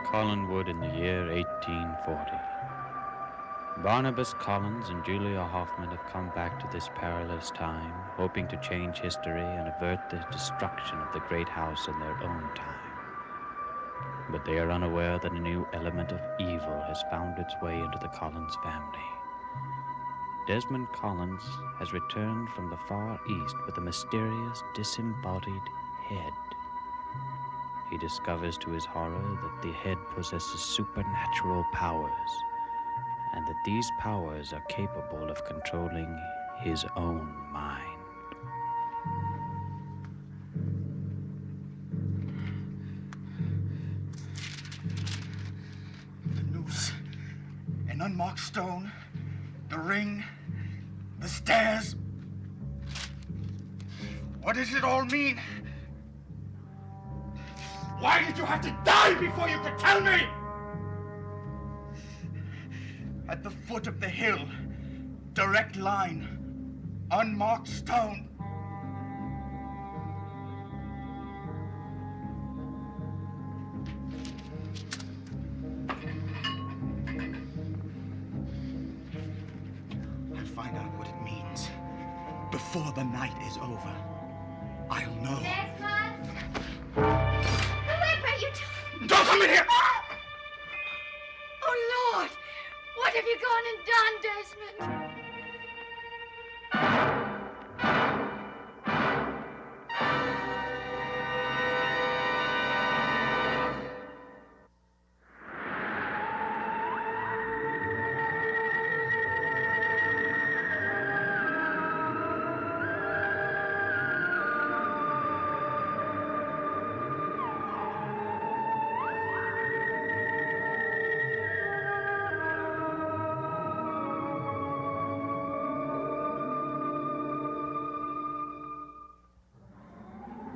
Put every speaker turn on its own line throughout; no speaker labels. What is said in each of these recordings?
Collinwood in the year 1840. Barnabas Collins and Julia Hoffman have come back to this perilous time, hoping to change history and avert the destruction of the great house in their own time. But they are unaware that a new element of evil has found its way into the Collins family. Desmond Collins has returned from the Far East with a mysterious, disembodied head. He discovers to his horror that the head possesses supernatural powers, and that these powers are capable of controlling his own mind.
The noose, an unmarked stone, the ring, the stairs. What does it all mean? Why did you have to die before you could tell me? At the foot of the hill, direct line, unmarked stone. I'll find out what it means before the night is over. I'll know. Don't come in here!
Oh, Lord! What have you gone and done, Desmond?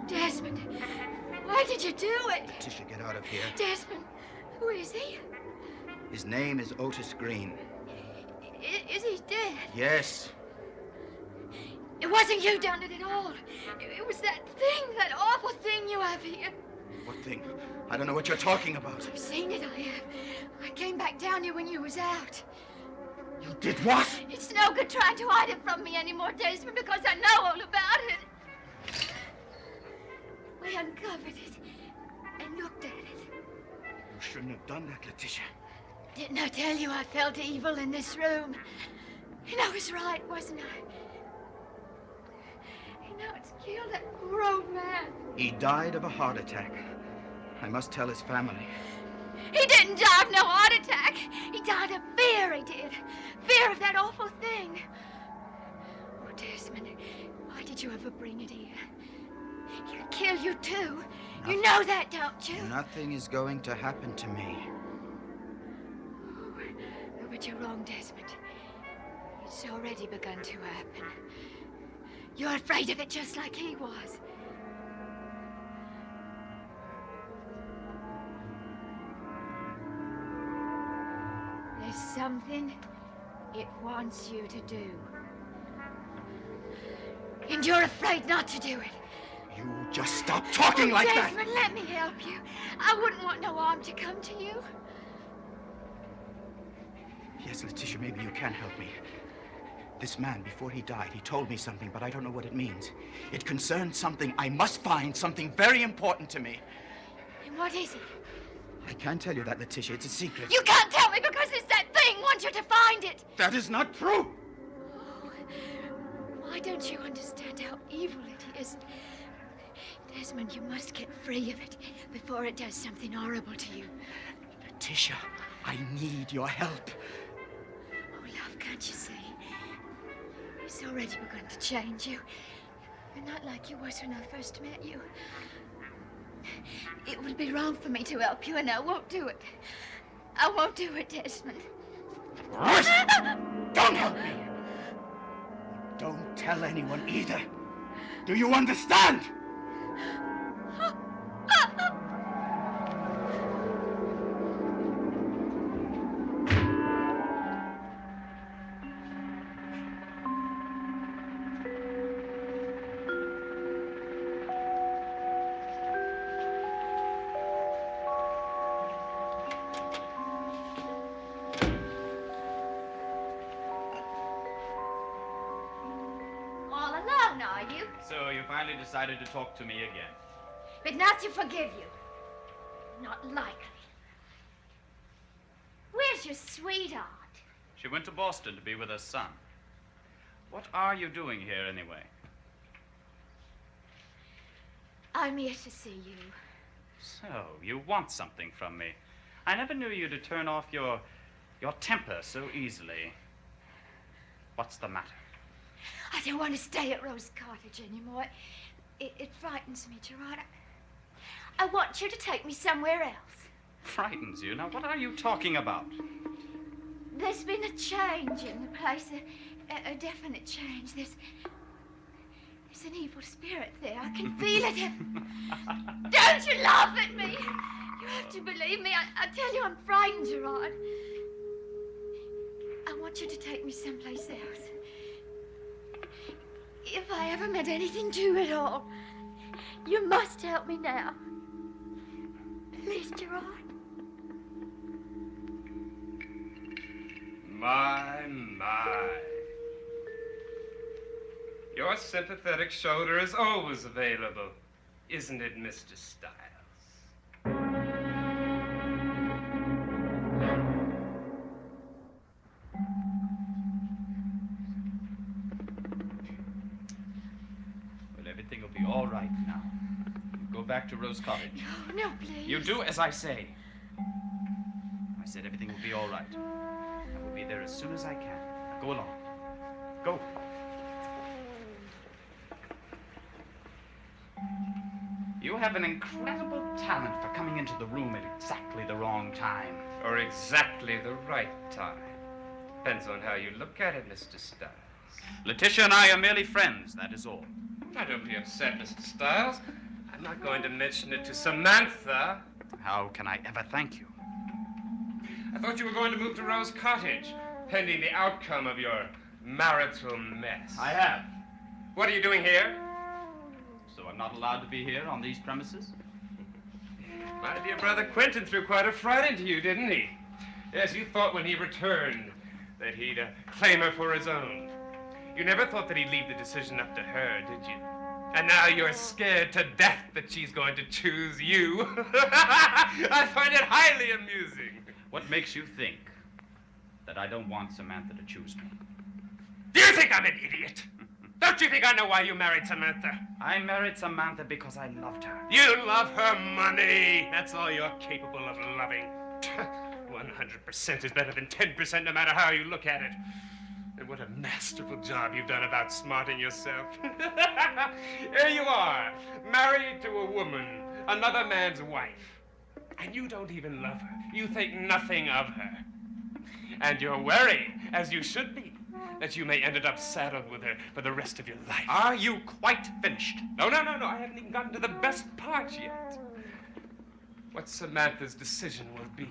Desmond, why did you do it?
Letitia, get out of here.
Desmond, who is he?
His name is Otis Green.
Is he dead?
Yes.
It wasn't you done it at all. It was that thing, that awful thing you have here.
What thing? I don't know what you're talking about.
I've seen it, I have. I came back down here when you was out.
You did what?
It's no good trying to hide it from me anymore, Desmond, because I know all about it. I uncovered it and looked at it.
You shouldn't have done that, Letitia.
Didn't I tell you I felt evil in this room? And I was right, wasn't I? And now it's killed that poor old man.
He died of a heart attack. I must tell his family.
He didn't die of no heart attack. He died of fear, he did. Fear of that awful thing. Oh, Desmond, why did you ever bring it here? He could kill you, too. You know that, don't you?
Nothing is going to happen to me.
Oh, but you're wrong, Desmond. It's already begun to happen. You're afraid of it just like he was. There's something it wants you to do. And you're afraid not to do it.
You just stop talking like that!
Desmond, let me help you. I wouldn't want no harm to come to you.
Yes, Letitia, maybe you can help me. This man, before he died, he told me something, but I don't know what it means. It concerns something I must find, something very important to me.
And what is it?
I can't tell you that, Letitia. It's a secret.
You can't tell me because it's that thing wants you to find it.
That is not true!
Oh, why don't you understand how evil it is? Desmond, you must get free of it before it does something horrible to you.
Letitia, I need your help.
Oh, love, can't you see? It's already begun to change you. You're not like you was when I first met you. It would be wrong for me to help you, and I won't do it. I won't do it, Desmond.
What? Don't help me! Don't tell anyone either. Do you understand?
alone, are you?
So you finally decided to talk to me again.
But not to forgive you. Not likely. Where's your sweetheart?
She went to Boston to be with her son. What are you doing here anyway?
I'm here to see you.
So, you want something from me. I never knew you to turn off your temper so easily. What's the matter?
I don't want to stay at Rose Cottage anymore. It frightens me, Gerard. I want you to take me somewhere else.
Frightens you? Now, what are you talking about?
There's been a change in the place, a definite change. There's an evil spirit there. I can feel it. Don't you laugh at me. You have to believe me. I tell you, I'm frightened, Gerard. I want you to take me someplace else. If I ever meant anything to you at all, you must help me now. Please, Gerard.
My. Your sympathetic shoulder is always available, isn't it, Mr. Stiles?
Well, everything will be all right now. You go back to Rose Cottage.
No, please.
You do as I say. I said everything will be all right. I will be there as soon as I can. Now go along. Go. You have an incredible talent for coming into the room at exactly the wrong time.
Or exactly the right time. Depends on how you look at it, Mr. Stiles.
Letitia and I are merely friends, that is all.
Now, don't be upset, Mr. Stiles. I'm not going to mention it to Samantha.
How can I ever thank you?
I thought you were going to move to Rose Cottage, pending the outcome of your marital mess.
I have.
What are you doing here?
So I'm not allowed to be here on these premises?
My dear brother Quentin threw quite a fright into you, didn't he? Yes, you thought when he returned that he'd claim her for his own. You never thought that he'd leave the decision up to her, did you? And now you're scared to death that she's going to choose you. I find it highly amusing.
What makes you think that I don't want Samantha to choose me?
Do you think I'm an idiot? Don't you think I know why you married Samantha?
I married Samantha because I loved her.
You love her money. That's all you're capable of loving. 100% is better than 10%, no matter how you look at it. And what a masterful job you've done about smarting yourself. Here you are, married to a woman, another man's wife. And you don't even love her. You think nothing of her. And you're worried, as you should be, that you may end up saddled with her for the rest of your life.
Are you quite finished?
No. I haven't even gotten to the best part yet. What Samantha's decision will be.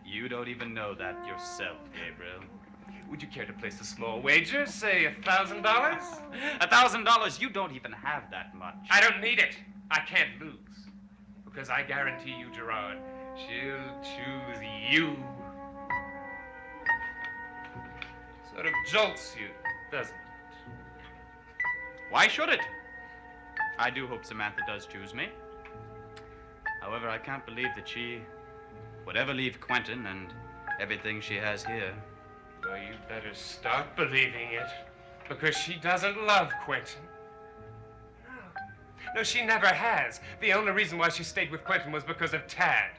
You don't even know that yourself, Gabriel.
Would you care to place a small wager, say $1,000?
$1,000? You don't even have that much.
I don't need it. I can't lose. Because I guarantee you, Gerard, she'll choose you. Sort of jolts you, doesn't it?
Why should it? I do hope Samantha does choose me. However, I can't believe that she would ever leave Quentin and everything she has here.
Well, you better start believing it. Because she doesn't love Quentin. No, she never has. The only reason why she stayed with Quentin was because of Tad.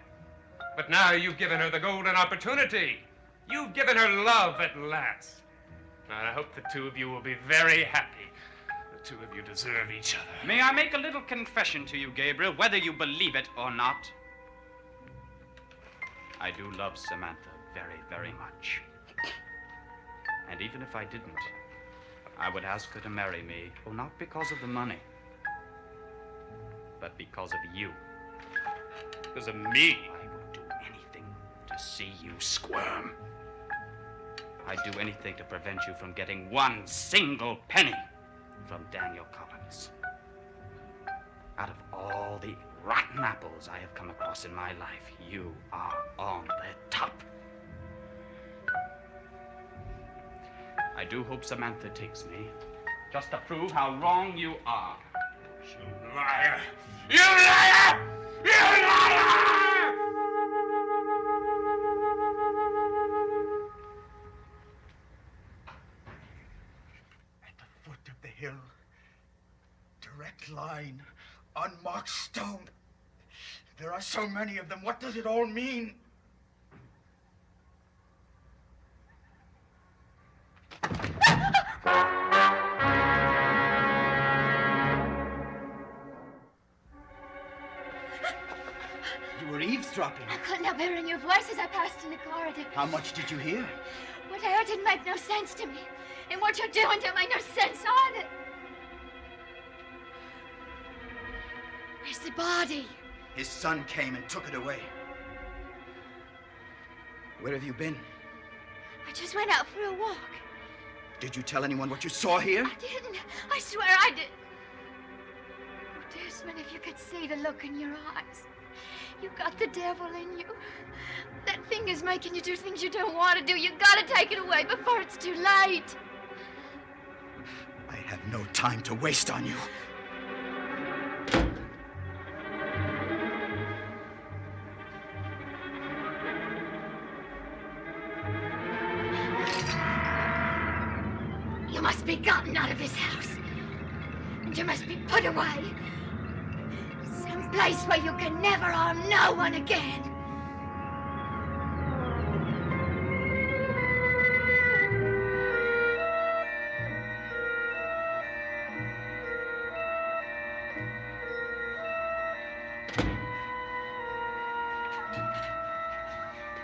But now you've given her the golden opportunity. You've given her love at last. And I hope the two of you will be very happy. The two of you deserve each other.
May I make a little confession to you, Gabriel, whether you believe it or not? I do love Samantha very, very much. And even if I didn't, I would ask her to marry me, well, not because of the money, but because of you.
Because of me.
I would do anything to see you squirm. I'd do anything to prevent you from getting one single penny from Daniel Collins. Out of all the rotten apples I have come across in my life, you are on the top. I do hope Samantha takes me,
just to prove how wrong you are. You liar! You liar! You liar!
At the foot of the hill, direct line, unmarked stone. There are so many of them. What does it all mean? You were eavesdropping.
I couldn't help hearing your voice as I passed in the corridor.
How much did you hear?
What I heard didn't make no sense to me. And what you're doing don't make no sense either. Where's the body?
His son came and took it away. Where have you been?
I just went out for a walk.
Did you tell anyone what you saw here?
I didn't. I swear I did. Oh, Desmond, if you could see the look in your eyes. You got the devil in you. That finger's making you do things you don't want to do. You gotta take it away before it's too late.
I have no time to waste on you.
You must be gotten out of his house. And you must be put away. Some place where you can never harm no one again.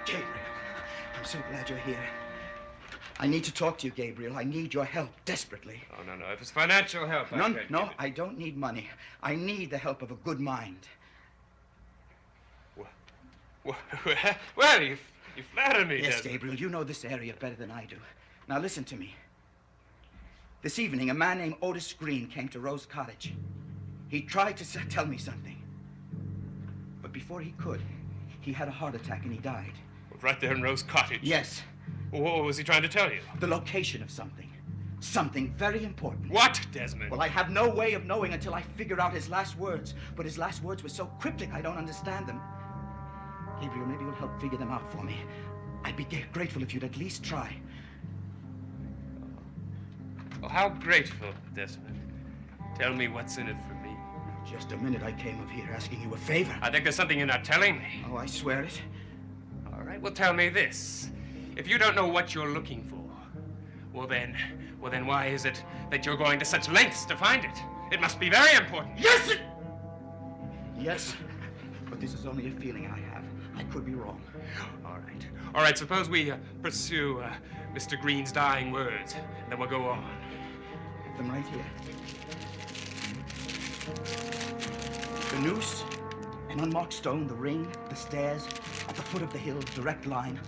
Gabriel, I'm so glad you're here. I need to talk to you, Gabriel. I need your help desperately.
Oh, no. If it's financial help,
No,
I can't
no,
give it.
I don't need money. I need the help of a good mind.
Well, you flatter me,
Yes,
Desmond.
Gabriel, you know this area better than I do. Now listen to me. This evening, a man named Otis Green came to Rose Cottage. He tried to tell me something. But before he could, he had a heart attack and he died.
Right there in Rose Cottage?
Yes,
What was he trying to tell you?
the location of something. Something very important.
What, Desmond?
Well, I have no way of knowing until I figure out his last words. But his last words were so cryptic, I don't understand them. Gabriel, maybe you'll help figure them out for me. I'd be grateful if you'd at least try.
Oh, how grateful, Desmond. Tell me what's in it for me.
Just a minute I came up here asking you a favor.
I think there's something you're not telling me.
Oh, I swear it.
All right, well, tell me this. If you don't know what you're looking for, well then why is it that you're going to such lengths to find it? It must be very important.
Yes! Yes, but this is only a feeling I have. I could be wrong.
All right, suppose we pursue Mr. Green's dying words, and then we'll go on.
Have them right here. The noose, an unmarked stone, the ring, the stairs, at the foot of the hill, direct line,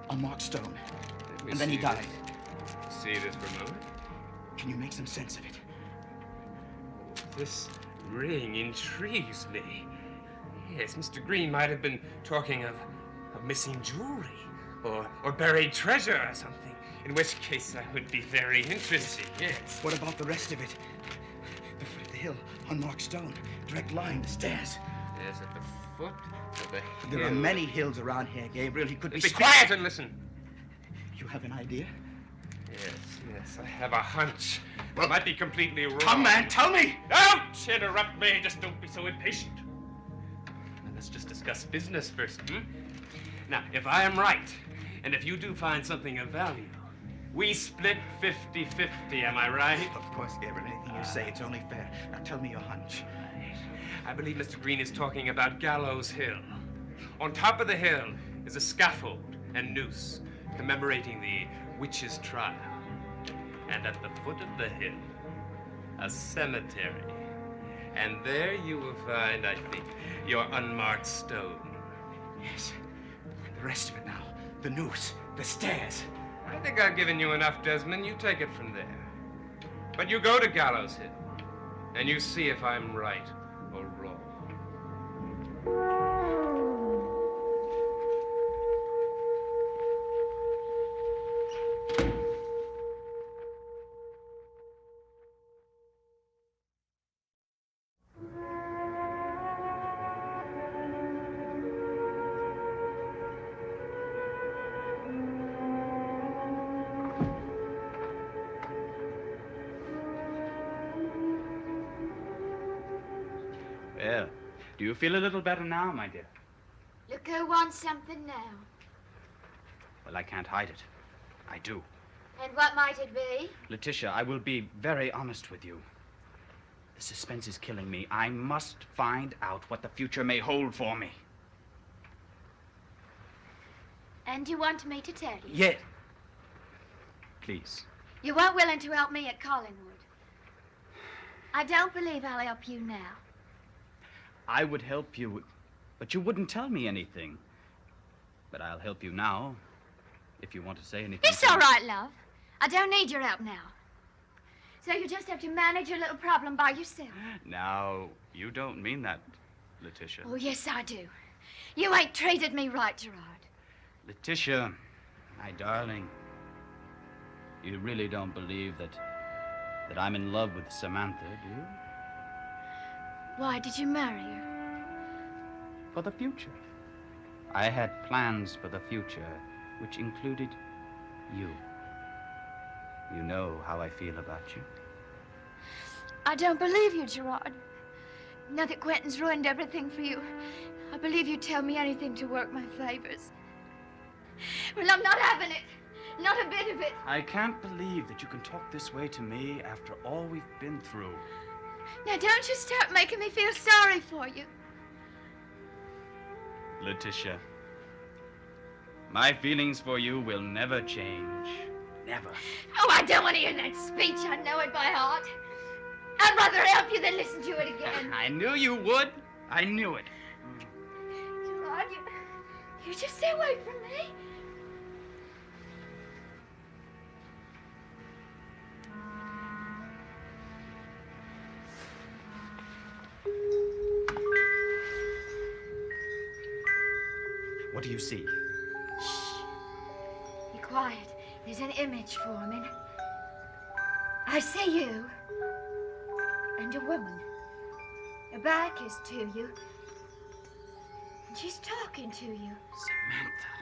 unmarked stone.
Let me
And then he
see
died.
this. See this for a moment.
Can you make some sense of it?
This ring intrigues me. Yes, Mr. Green might have been talking of missing jewelry or buried treasure or something, in which case I would be very interested, yes.
What about the rest of it? The foot of the hill, unmarked stone, direct line, the stairs.
Yes, at the foot of the hill.
There are many hills around here, Gabriel. He could be...
Be quiet and listen.
You have an idea?
Yes, I have a hunch.
Well,
It might be completely wrong.
Come, man, tell me!
Don't interrupt me. Just don't be so impatient. Now, let's just discuss business first, Now, if I am right, and if you do find something of value, we split 50-50, am I right?
Of course, Gabriel. Anything you say, it's only fair. Now tell me your hunch.
I believe Mr. Green is talking about Gallows Hill. On top of the hill is a scaffold and noose commemorating the witch's trial. And at the foot of the hill, a cemetery. And there you will find, I think, your unmarked stone.
Yes. The rest of it now. The noose, the stairs.
I think I've given you enough, Desmond. You take it from there. But you go to Gallows Hill, and you see if I'm right or wrong.
Well, do you feel a little better now, my dear?
Look who wants something now.
Well, I can't hide it. I do.
And what might it be?
Letitia, I will be very honest with you. The suspense is killing me. I must find out what the future may hold for me.
And you want me to tell you?
Yet. Please.
You weren't willing to help me at Collinwood. I don't believe I'll help you now.
I would help you, but you wouldn't tell me anything. But I'll help you now, if you want to say anything.
It's all right, love. I don't need your help now. So you just have to manage your little problem by yourself.
Now, you don't mean that, Letitia.
Oh, yes, I do. You ain't treated me right, Gerard.
Letitia, my darling, you really don't believe that I'm in love with Samantha, do you?
Why did you marry her?
For the future. I had plans for the future, which included you. You know how I feel about you.
I don't believe you, Gerard. Now that Quentin's ruined everything for you, I believe you'd tell me anything to work my favors. Well, I'm not having it. Not a bit of it.
I can't believe that you can talk this way to me after all we've been through.
Now, don't you start making me feel sorry for you.
Letitia, my feelings for you will never change. Never.
Oh, I don't want to hear that speech. I know it by heart. I'd rather help you than listen to it again.
I knew you would. I knew it.
Gerard, you just stay away from me.
What do you see?
Shh. Be quiet. There's an image forming. I see you. And a woman. Her back is to you. And she's talking to you.
Samantha.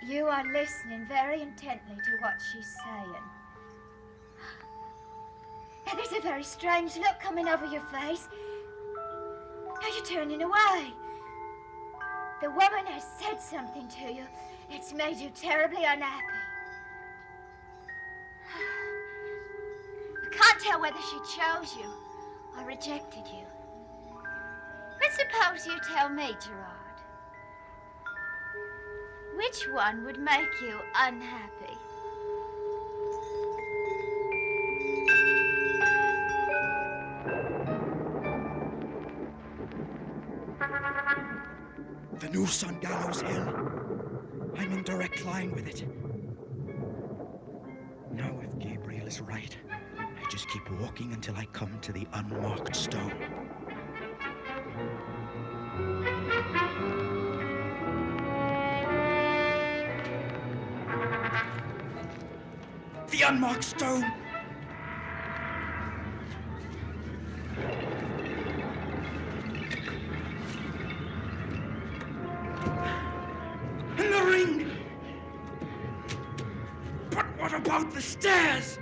You are listening very intently to what she's saying. And there's a very strange look coming over your face. Now you're turning away. The woman has said something to you. It's made you terribly unhappy. I can't tell whether she chose you or rejected you. But suppose you tell me, Gerard. Which one would make you unhappy?
The noose on Gallows Hill. I'm in direct line with it. Now, if Gabriel is right, I just keep walking until I come to the unmarked stone. The unmarked stone! And the ring! But what about the stairs?